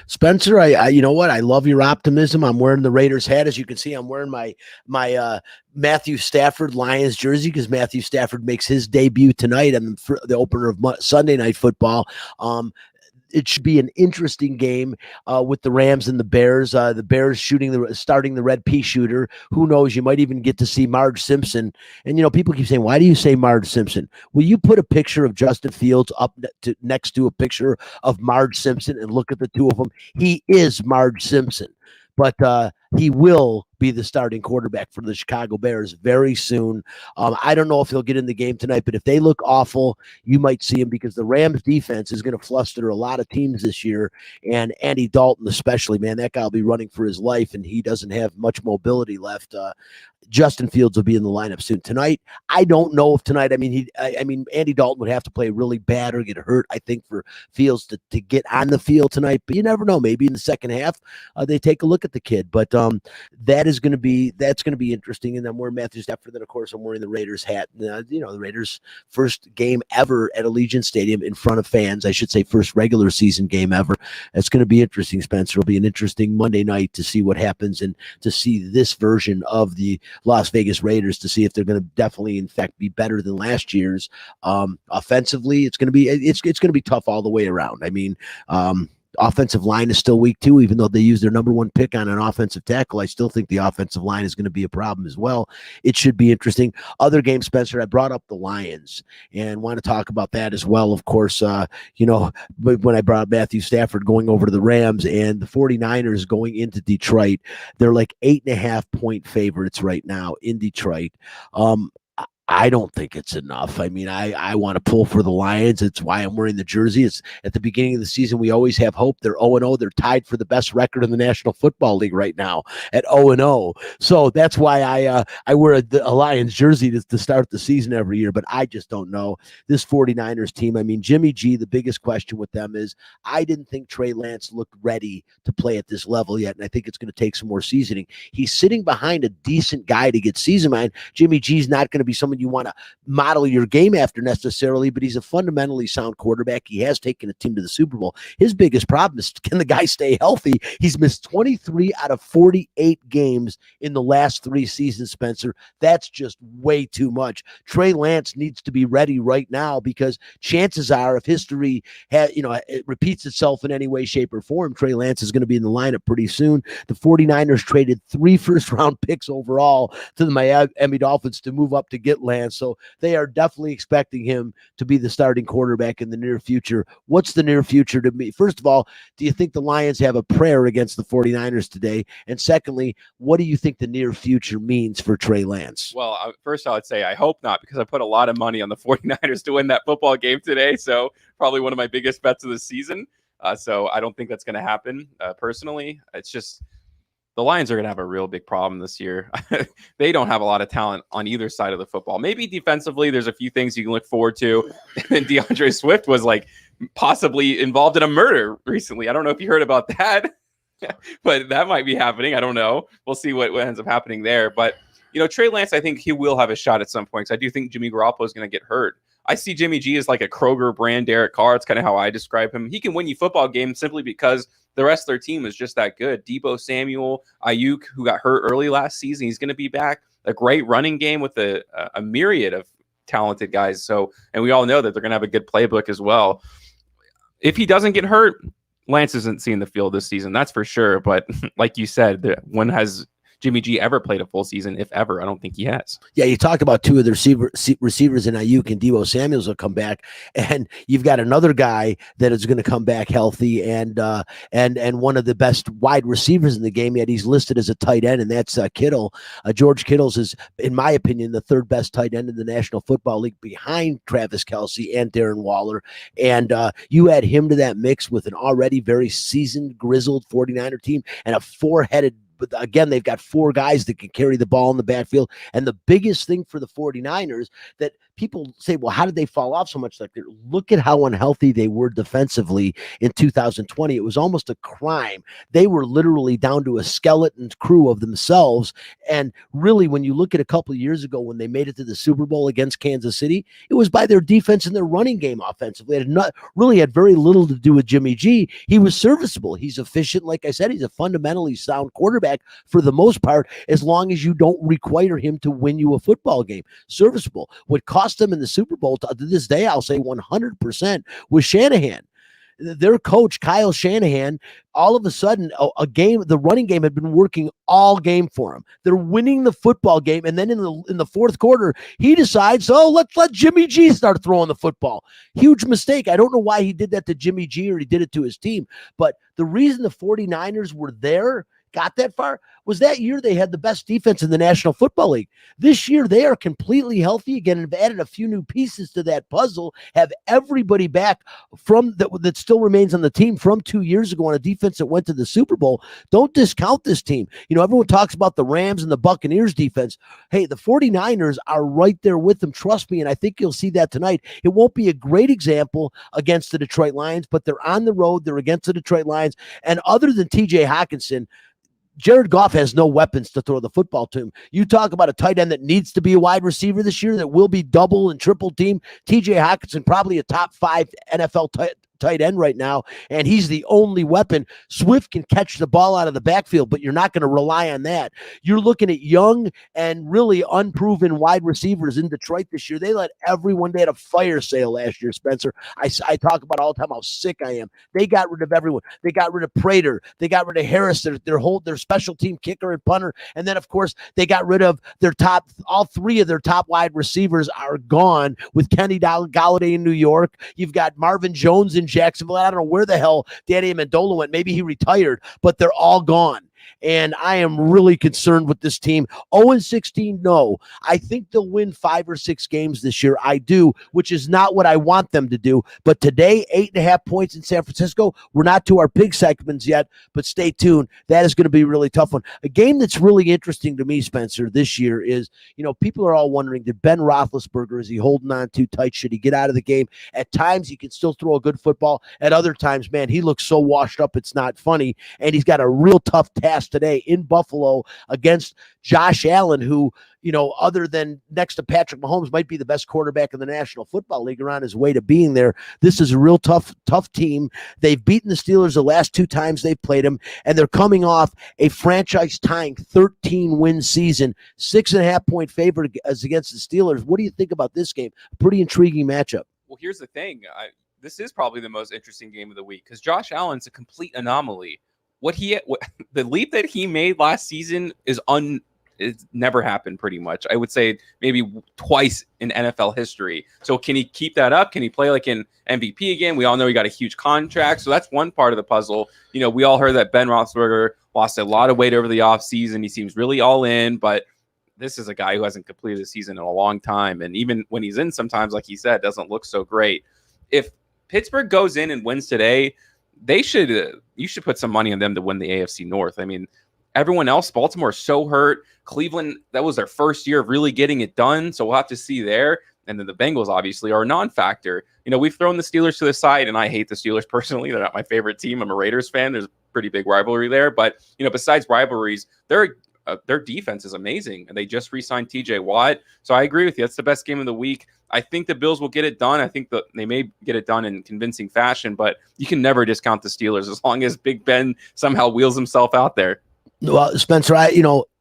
Spencer, I you know what? I love your optimism. I'm wearing the Raiders hat. As you can see, I'm wearing my Matthew Stafford Lions jersey because Matthew Stafford makes his debut tonight on the opener of Sunday Night Football. It should be an interesting game with the Rams and the Bears. The Bears starting the red pea shooter. Who knows? You might even get to see Marge Simpson. And people keep saying, "Why do you say Marge Simpson?" Will you put a picture of Justin Fields up next to a picture of Marge Simpson and look at the two of them? He is Marge Simpson. But he will be the starting quarterback for the Chicago Bears very soon. I don't know if he'll get in the game tonight, but if they look awful, you might see him because the Rams defense is going to fluster a lot of teams this year. And Andy Dalton especially, man, that guy will be running for his life, and he doesn't have much mobility left. Justin Fields will be in the lineup soon. Tonight, I don't know if tonight, Andy Dalton would have to play really bad or get hurt, I think, for Fields to get on the field tonight. But you never know. Maybe in the second half, they take a look at the kid. But that's going to be interesting. And I'm wearing Matthew Stafford. Then, of course, I'm wearing the Raiders hat. The Raiders' first game ever at Allegiant Stadium in front of fans. I should say first regular season game ever. It's going to be interesting, Spencer. It'll be an interesting Monday night to see what happens and to see this version of the Las Vegas Raiders, to see if they're going to definitely, in fact, be better than last year's. Offensively, it's going to be tough all the way around. Offensive line is still weak too, even though they use their number one pick on an offensive tackle. I still think the offensive line is going to be a problem as well. It should be interesting. Other games, Spencer, I brought up the Lions and want to talk about that as well. Of course, when I brought up Matthew Stafford going over to the Rams and the 49ers going into Detroit, they're like 8.5 point favorites right now in Detroit. I don't think it's enough. I mean, I want to pull for the Lions. It's why I'm wearing the jersey. It's at the beginning of the season. We always have hope. They're 0-0. They're tied for the best record in the National Football League right now at 0-0. So that's why I wear a Lions jersey to start the season every year. But I just don't know this 49ers team. I mean, Jimmy G, the biggest question with them is I didn't think Trey Lance looked ready to play at this level yet. And I think it's going to take some more seasoning. He's sitting behind a decent guy to get seasoned. Jimmy G's not going to be someone you want to model your game after necessarily, but he's a fundamentally sound quarterback. He has taken a team to the Super Bowl. His biggest problem is, can the guy stay healthy? He's missed 23 out of 48 games in the last 3 seasons, Spencer. That's just way too much. Trey Lance needs to be ready right now, because chances are, if history it repeats itself in any way, shape, or form, Trey Lance is going to be in the lineup pretty soon. The 49ers traded 3 first-round picks overall to the Miami Dolphins to move up to get Lance. So they are definitely expecting him to be the starting quarterback in the near future. What's the near future to me? First of all, do you think the Lions have a prayer against the 49ers today? And secondly, what do you think the near future means for Trey Lance? Well, first I would say I hope not, because I put a lot of money on the 49ers to win that football game today. So probably one of my biggest bets of the season. So I don't think that's going to happen personally. It's just the Lions are going to have a real big problem this year. They don't have a lot of talent on either side of the football. Maybe defensively, there's a few things you can look forward to. And DeAndre Swift was like possibly involved in a murder recently. I don't know if you heard about that, but that might be happening. I don't know. We'll see what ends up happening there. But, Trey Lance, I think he will have a shot at some point. I do think Jimmy Garoppolo is going to get hurt. I see Jimmy G as like a Kroger brand Derek Carr. It's kind of how I describe him. He can win you football games simply because the rest of their team is just that good. Debo Samuel, Ayuk, who got hurt early last season, he's going to be back. A great running game with a myriad of talented guys. So, and we all know that they're going to have a good playbook as well. If he doesn't get hurt, Lance isn't seeing the field this season, that's for sure. But like you said, when has Jimmy G ever played a full season, if ever? I don't think he has. Yeah, you talked about 2 of the receivers in Ayuk and Debo Samuels will come back, and you've got another guy that is going to come back healthy, and one of the best wide receivers in the game. Yet he's listed as a tight end, and that's Kittle. George Kittle's is, in my opinion, the 3rd best tight end in the National Football League, behind Travis Kelce and Darren Waller. And you add him to that mix with an already very seasoned, grizzled 49er team and a 4-headed. But again, they've got 4 guys that can carry the ball in the backfield. And the biggest thing for the 49ers that people say, well, how did they fall off so much? Like, look at how unhealthy they were defensively in 2020. It was almost a crime. They were literally down to a skeleton crew of themselves. And really, when you look at a couple of years ago when they made it to the Super Bowl against Kansas City, it was by their defense and their running game offensively. It had very little to do with Jimmy G. He was serviceable. He's efficient. Like I said, he's a fundamentally sound quarterback for the most part, as long as you don't require him to win you a football game. Serviceable. What cost them in the Super Bowl to this day, I'll say 100%, was Shanahan. Their coach, Kyle Shanahan, all of a sudden, the running game had been working all game for him. They're winning the football game, and then in the 4th quarter, he decides, let's let Jimmy G start throwing the football. Huge mistake. I don't know why he did that to Jimmy G or he did it to his team, but the reason the 49ers were got that far, was that year they had the best defense in the National Football League. This year, they are completely healthy again and have added a few new pieces to that puzzle, have everybody back from that still remains on the team from 2 years ago on a defense that went to the Super Bowl. Don't discount this team. Everyone talks about the Rams and the Buccaneers defense. Hey, the 49ers are right there with them. Trust me, and I think you'll see that tonight. It won't be a great example against the Detroit Lions, but they're on the road. They're against the Detroit Lions. And other than TJ Hawkinson, Jared Goff has no weapons to throw the football to him. You talk about a tight end that needs to be a wide receiver this year that will be double and triple team. TJ Hawkinson, probably a top 5 NFL tight end right now, and he's the only weapon. Swift can catch the ball out of the backfield, but you're not going to rely on that. You're looking at young and really unproven wide receivers in Detroit this year. They had a fire sale last year, Spencer. I talk about all the time how sick I am. They got rid of everyone. They got rid of Prater. They got rid of Harris, their special team kicker and punter. And then, of course, they got rid of all 3 of their top wide receivers are gone with Kenny Golladay in New York. You've got Marvin Jones in Jacksonville. I don't know where the hell Danny Amendola went. Maybe he retired, but they're all gone. and I am really concerned with this team. 0-16, no. I think they'll win 5 or 6 games this year. I do, which is not what I want them to do. But today, 8.5 points in San Francisco. We're not to our pig segments yet, but stay tuned. That is going to be a really tough one. A game that's really interesting to me, Spencer, this year is, people are all wondering, did Ben Roethlisberger, is he holding on too tight? Should he get out of the game? At times, he can still throw a good football. At other times, man, he looks so washed up, it's not funny. And he's got a real tough task today in Buffalo against Josh Allen, who, other than next to Patrick Mahomes, might be the best quarterback in the National Football League or on his way to being there. This is a real tough team. They've beaten the Steelers the last 2 times they've played them, and they're coming off a franchise-tying 13-win season, 6.5-point favorite against the Steelers. What do you think about this game? Pretty intriguing matchup. Well, here's the thing. This is probably the most interesting game of the week because Josh Allen's a complete anomaly. The leap that he made last season it's never happened pretty much. I would say maybe twice in NFL history. So can he keep that up? Can he play like an MVP again? We all know he got a huge contract. So that's one part of the puzzle. We all heard that Ben Roethlisberger lost a lot of weight over the offseason. He seems really all in, but this is a guy who hasn't completed the season in a long time. And even when he's in, sometimes, like he said, doesn't look so great. If Pittsburgh goes in and wins today, you should put some money on them to win the AFC North. I mean, everyone else, Baltimore is so hurt. Cleveland, that was their first year of really getting it done. So we'll have to see there. And then the Bengals, obviously, are a non-factor. We've thrown the Steelers to the side, and I hate the Steelers personally. They're not my favorite team. I'm a Raiders fan. There's a pretty big rivalry there. But, besides rivalries, their defense is amazing. And they just re-signed TJ Watt. So I agree with you. That's the best game of the week. I think the Bills will get it done. I think that they may get it done in convincing fashion, but you can never discount the Steelers as long as Big Ben somehow wheels himself out there. Well, Spencer,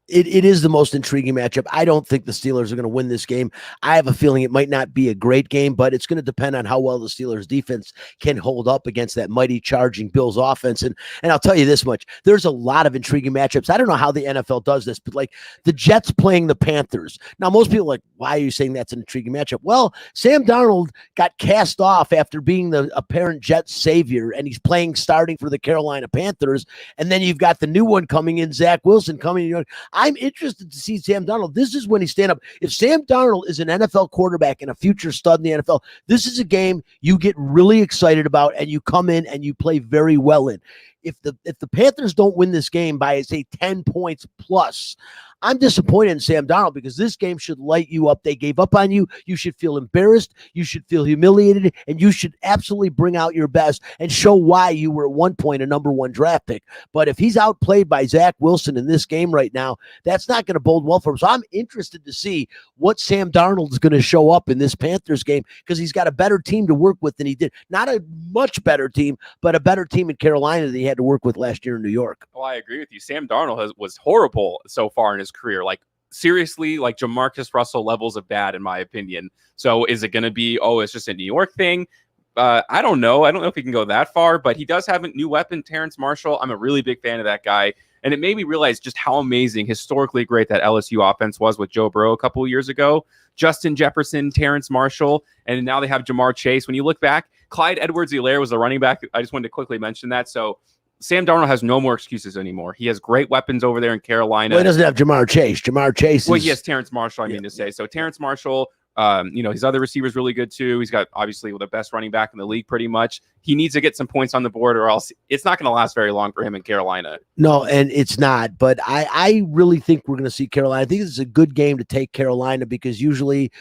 it is the most intriguing matchup. I don't think the Steelers are going to win this game. I have a feeling it might not be a great game, but it's going to depend on how well the Steelers defense can hold up against that mighty charging Bills offense. And I'll tell you this much, there's a lot of intriguing matchups. I don't know how the NFL does this, but like the Jets playing the Panthers. Now, most people are like, why are you saying that's an intriguing matchup? Well, Sam Darnold got cast off after being the apparent Jets savior, and he's starting for the Carolina Panthers. And then you've got the new one coming in, Zach Wilson coming in. I'm interested to see Sam Darnold. This is when he stand up. If Sam Darnold is an NFL quarterback and a future stud in the NFL, this is a game you get really excited about and you come in and you play very well in. If the Panthers don't win this game by, say, 10 points plus, I'm disappointed in Sam Darnold because this game should light you up. They gave up on you. You should feel embarrassed. You should feel humiliated, and you should absolutely bring out your best and show why you were at one point a number 1 draft pick. But if he's outplayed by Zach Wilson in this game right now, that's not going to bode well for him. So I'm interested to see what Sam Darnold is going to show up in this Panthers game because he's got a better team to work with than he did. Not a much better team, but a better team in Carolina than he had to work with last year in New York. Well, I agree with you. Sam Darnold was horrible so far in his career. Like, seriously, like Jamarcus Russell levels of bad, in my opinion. So is it going to be, it's just a New York thing? I don't know. I don't know if he can go that far, but he does have a new weapon, Terrence Marshall. I'm a really big fan of that guy. And it made me realize just how amazing, historically great that LSU offense was with Joe Burrow a couple of years ago. Justin Jefferson, Terrence Marshall, and now they have Jamar Chase. When you look back, Clyde Edwards-Helaire was the running back. I just wanted to quickly mention that. So Sam Darnold has no more excuses anymore. He has great weapons over there in Carolina. Well, he doesn't have Jamar Chase. Jamar Chase Well, he has Terrence Marshall, I mean to say. So Terrence Marshall, his other receiver's really good too. He's got obviously the best running back in the league pretty much. He needs to get some points on the board or else it's not going to last very long for him in Carolina. No, and it's not. But I really think we're going to see Carolina. I think this is a good game to take Carolina because usually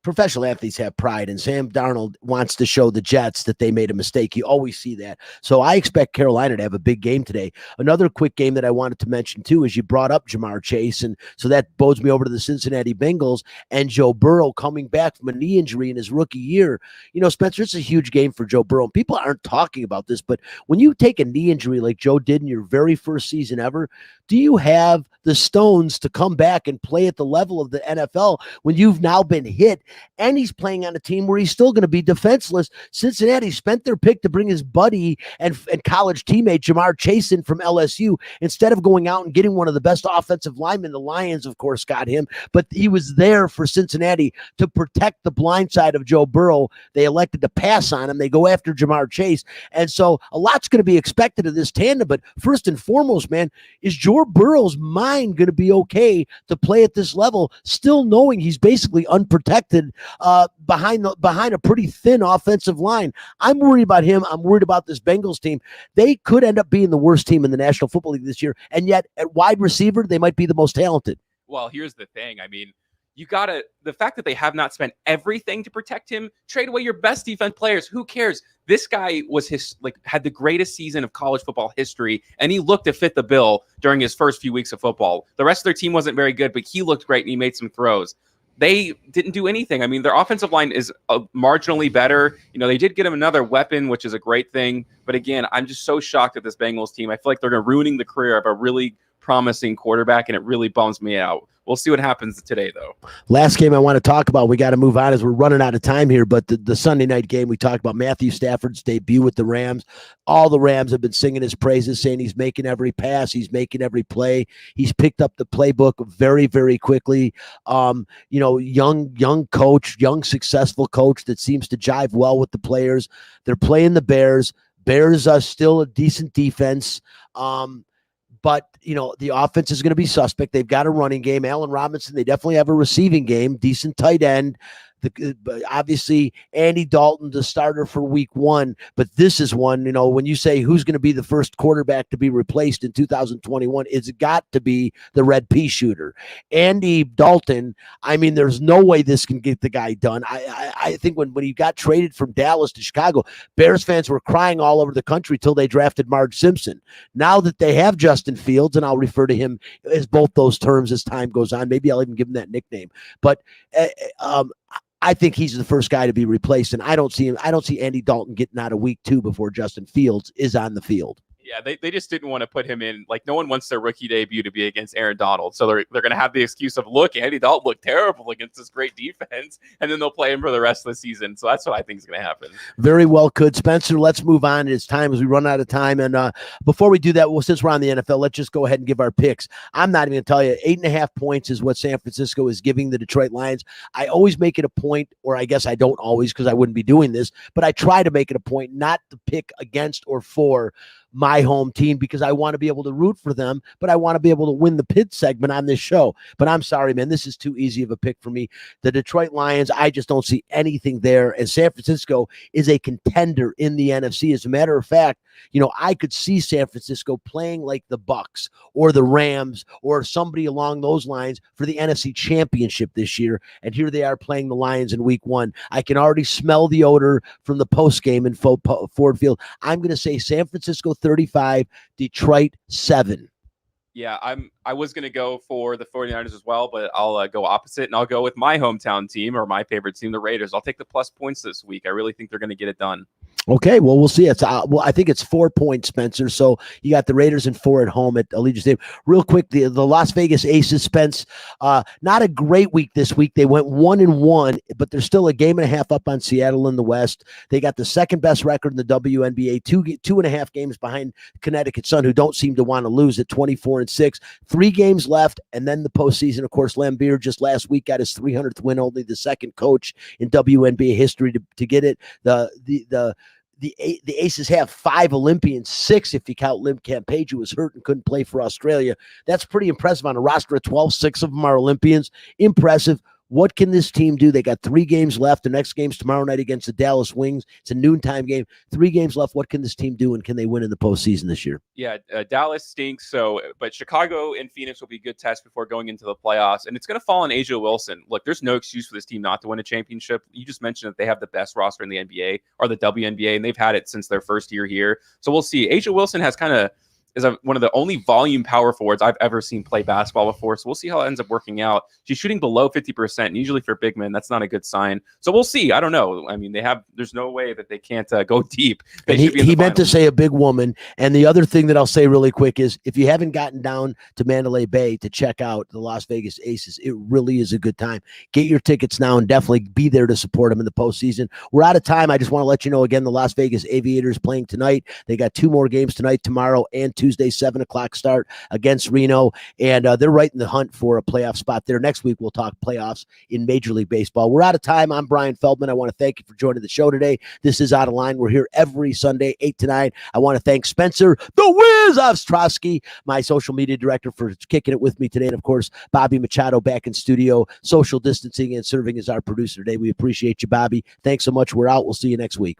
professional athletes have pride, and Sam Darnold wants to show the Jets that they made a mistake. You always see that. So I expect Carolina to have a big game today. Another quick game that I wanted to mention too is you brought up Jamar Chase, and so that bodes me over to the Cincinnati Bengals and Joe Burrow coming back from a knee injury in his rookie year. Spencer, it's a huge game for Joe Burrow. People aren't talking about this, but when you take a knee injury like Joe did in your very first season ever, do you have the stones to come back and play at the level of the NFL when you've now been hit, and he's playing on a team where he's still going to be defenseless. Cincinnati spent their pick to bring his buddy and college teammate Jamar Chase in from LSU instead of going out and getting one of the best offensive linemen. The Lions, of course, got him, but he was there for Cincinnati to protect the blind side of Joe Burrow. They elected to pass on him. They go after Jamar Chase. And so a lot's going to be expected of this tandem. But first and foremost, man, is Joe Burrow's mind going to be okay to play at this level, still knowing he's basically unprotected behind a pretty thin offensive line? I'm worried about him. I'm worried about this Bengals team. They could end up being the worst team in the National Football League this year. And yet at wide receiver, they might be the most talented. Well, here's the thing. I mean, the fact that they have not spent everything to protect him, trade away your best defense players. Who cares? This guy had the greatest season of college football history, and he looked to fit the bill during his first few weeks of football. The rest of their team wasn't very good, but he looked great and he made some throws. They didn't do anything. I mean, their offensive line is marginally better. They did get him another weapon, which is a great thing. But again, I'm just so shocked at this Bengals team. I feel like they're ruining the career of a really promising quarterback, and it really bums me out. We'll see what happens today, though. Last game I want to talk about, we got to move on as we're running out of time here, but the Sunday night game, we talked about Matthew Stafford's debut with the Rams. All the Rams have been singing his praises, saying he's making every pass, he's making every play. He's picked up the playbook very, very quickly. Young coach, young successful coach that seems to jive well with the players. They're playing the Bears. Bears are still a decent defense. But, the offense is going to be suspect. They've got a running game. Allen Robinson, they definitely have a receiving game, decent tight end. Obviously, Andy Dalton, the starter for week 1. But this is one, when you say who's going to be the first quarterback to be replaced in 2021, it's got to be the red pea shooter. Andy Dalton, I mean, there's no way this can get the guy done. I think when he got traded from Dallas to Chicago, Bears fans were crying all over the country till they drafted Marge Simpson. Now that they have Justin Fields, and I'll refer to him as both those terms as time goes on, maybe I'll even give him that nickname. But I think he's the first guy to be replaced, and I don't see Andy Dalton getting out of week 2 before Justin Fields is on the field. Yeah, they just didn't want to put him in. Like, no one wants their rookie debut to be against Aaron Donald. So they're going to have the excuse of, look, Andy Dalton looked terrible against this great defense, and then they'll play him for the rest of the season. So that's what I think is going to happen. Very well could. Spencer, let's move on. It's time as we run out of time. And before we do that, well, since we're on the NFL, let's just go ahead and give our picks. I'm not even going to tell you. 8.5 points is what San Francisco is giving the Detroit Lions. I always make it a point, or I guess I don't always because I wouldn't be doing this, but I try to make it a point not to pick against or for my home team because I want to be able to root for them, but I want to be able to win the pit segment on this show. But I'm sorry, man, this is too easy of a pick for me. The Detroit Lions, I just don't see anything there. And San Francisco is a contender in the NFC. As a matter of fact, I could see San Francisco playing like the Bucks or the Rams or somebody along those lines for the NFC Championship this year. And here they are playing the Lions in week 1. I can already smell the odor from the post game in Ford Field. I'm going to say San Francisco 35, Detroit 7. Yeah, I was going to go for the 49ers as well, but I'll go opposite, and I'll go with my hometown team, or my favorite team, the Raiders. I'll take the plus points this week. I really think they're going to get it done. Okay, well, we'll see. I think it's 4 points, Spencer. So you got the Raiders and 4 at home at Allegiant Stadium. Real quick, the Las Vegas Aces, Spence, not a great week this week. They went 1-1, but they're still a game and a half up on Seattle in the West. They got the second best record in the WNBA, 2.5 games behind Connecticut Sun, who don't seem to want to lose at 24-6. 3 games left, and then the postseason. Of course, Lambeer just last week got his 300th win, only the second coach in WNBA history to get it. The Aces have 5 Olympians, 6 if you count Lim Campage, who was hurt and couldn't play for Australia. That's pretty impressive on a roster of 12. 6 of them are Olympians. Impressive. What can this team do? They got 3 games left. The next game's tomorrow night against the Dallas Wings. It's a noontime game. 3 games left. What can this team do, and can they win in the postseason this year? Yeah, Dallas stinks. But Chicago and Phoenix will be good tests before going into the playoffs, and it's going to fall on A'ja Wilson. Look, there's no excuse for this team not to win a championship. You just mentioned that they have the best roster in the NBA or the WNBA, and they've had it since their first year here. So we'll see. A'ja Wilson has kind of is one of the only volume power forwards I've ever seen play basketball before. So we'll see how it ends up working out. She's shooting below 50%. And usually for big men, that's not a good sign. So we'll see. I don't know. I mean, there's no way that they can't go deep. And he meant to say a big woman. And the other thing that I'll say really quick is if you haven't gotten down to Mandalay Bay to check out the Las Vegas Aces, it really is a good time. Get your tickets now and definitely be there to support them in the postseason. We're out of time. I just want to let you know again, the Las Vegas Aviators playing tonight. They got 2 more games tonight, tomorrow, and Tuesday, 7 o'clock start against Reno. And they're right in the hunt for a playoff spot there. Next week, we'll talk playoffs in Major League Baseball. We're out of time. I'm Brian Feldman. I want to thank you for joining the show today. This is Out of Line. We're here every Sunday, 8 to 9. I want to thank Spencer, the Wiz Ostrowski, my social media director, for kicking it with me today. And of course, Bobby Machado back in studio, social distancing and serving as our producer today. We appreciate you, Bobby. Thanks so much. We're out. We'll see you next week.